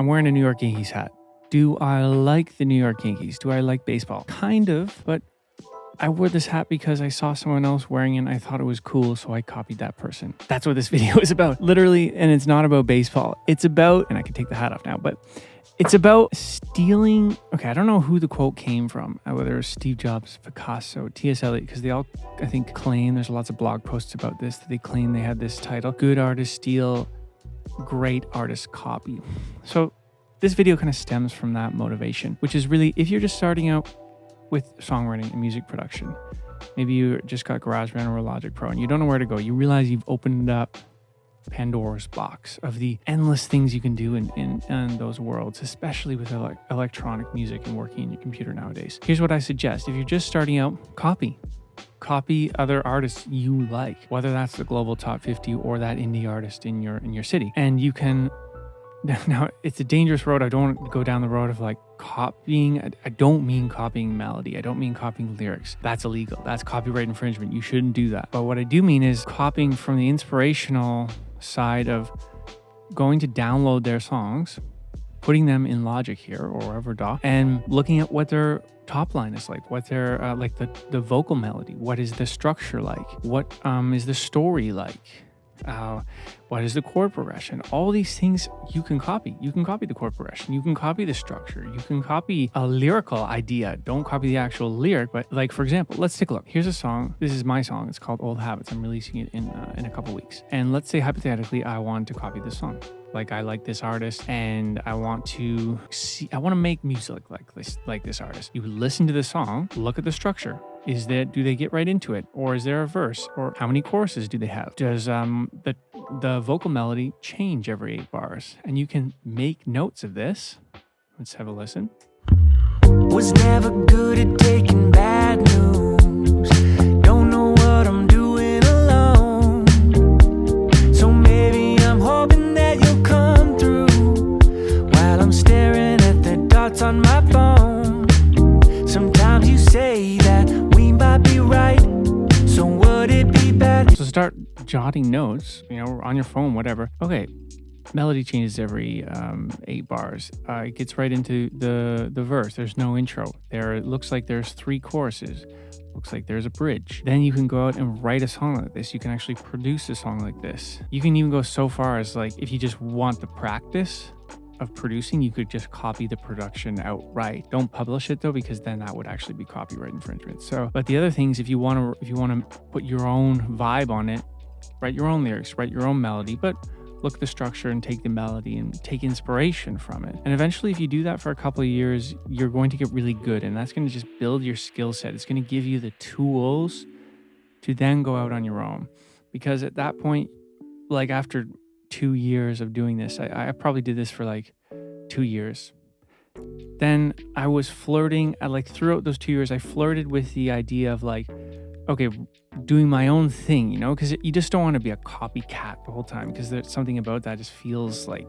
I'm wearing a New York Yankees hat. Do I like the New York Yankees? Do I like baseball? Kind of, but I wore this hat because I saw someone else wearing it and I thought it was cool, so I copied that person. That's what this video is about. Literally, and it's not about baseball. It's about, and I can take the hat off now, but it's about stealing. Okay, I don't know who the quote came from, whether it was Steve Jobs, Picasso, T.S. Eliot, because they all, I think, claim, there's lots of blog posts about this, that they claim they had this title, Good Artists Steal, Great Artists Copy. So this video kind of stems from that motivation, which is really, if you're just starting out with songwriting and music production, maybe you just got GarageBand or Logic Pro and you don't know where to go, you realize you've opened up Pandora's box of the endless things you can do in those worlds, especially with electronic music and working in your computer nowadays. Here's what I suggest. If you're just starting out, copy other artists you like, whether that's the global top 50 or that indie artist in your city. And you can, now it's a dangerous road. I don't want to go down the road of like copying. I don't mean copying melody. I don't mean copying lyrics. That's illegal. That's copyright infringement. You shouldn't do that. But what I do mean is copying from the inspirational side of going to download their songs, putting them in Logic here or wherever DAW, and looking at what their top line is like, what their like the vocal melody, what is the structure like, what is the story like, what is the chord progression. All these things you can copy. You can copy the chord progression, you can copy the structure, you can copy a lyrical idea. Don't copy the actual lyric, but like, for example, let's take a look. Here's a song. This is my song. It's called Old Habits. I'm releasing it in a couple weeks. And let's say hypothetically I want to copy this song. Like, I like this artist and I want to make music like this artist. You listen to the song, look at the structure. Do they get right into it? Or is there a verse? Or how many choruses do they have? Does the vocal melody change every 8 bars? And you can make notes of this. Let's have a listen. Was never good at taking bad news. Don't know what I'm doing alone. So maybe I'm hoping that you'll come through while I'm staring at the dots on my phone. Sometimes you say that we might be right, so would it be bad? So start jotting notes, on your phone, whatever. Okay, melody changes every 8 bars. It gets right into the verse. There's no intro. It looks like there's 3 choruses. Looks like there's a bridge. Then you can go out and write a song like this. You can actually produce a song like this. You can even go so far as, like, if you just want the practice of producing, you could just copy the production outright. Don't publish it though, because then that would actually be copyright infringement. So, but the other things, if you want to put your own vibe on it, write your own lyrics, write your own melody, but look at the structure and take the melody and take inspiration from it. And eventually, if you do that for a couple of years, you're going to get really good, and that's going to just build your skill set. It's going to give you the tools to then go out on your own. Because at that point, like after 2 years of doing this, I probably did this for like 2 years. Then I was flirting, throughout those 2 years, I flirted with the idea of like, okay, doing my own thing, because you just don't want to be a copycat the whole time, because there's something about that just feels like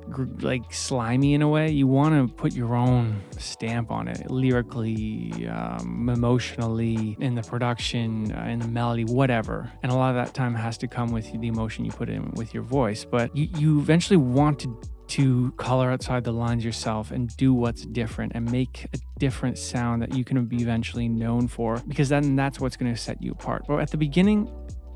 slimy in a way. You want to put your own stamp on it, lyrically, emotionally, in the production, in the melody, whatever. And a lot of that time has to come with the emotion you put in with your voice. But you eventually want to color outside the lines yourself and do what's different and make a different sound that you can be eventually known for, because then that's what's going to set you apart. But at the beginning,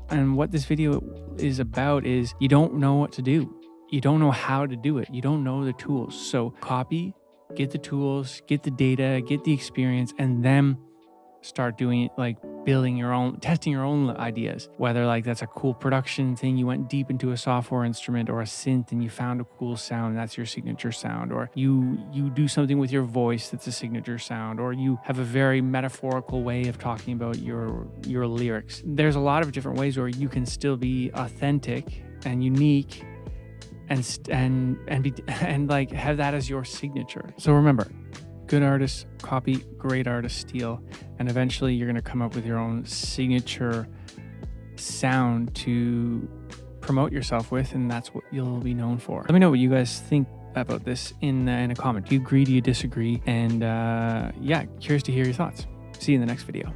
and what this video is about, is you don't know what to do. You don't know how to do it. You don't know the tools. So copy, get the tools, get the data, get the experience, and then start doing it, like building your own, testing your own ideas. Whether like that's a cool production thing, you went deep into a software instrument or a synth and you found a cool sound, that's your signature sound. Or you do something with your voice that's a signature sound. Or you have a very metaphorical way of talking about your lyrics. There's a lot of different ways where you can still be authentic and unique and like have that as your signature. So remember, good artists copy, great artists steal, and eventually you're going to come up with your own signature sound to promote yourself with, and that's what you'll be known for. Let me know what you guys think about this in a comment. Do you agree? Do you disagree? And curious to hear your thoughts. See you in the next video.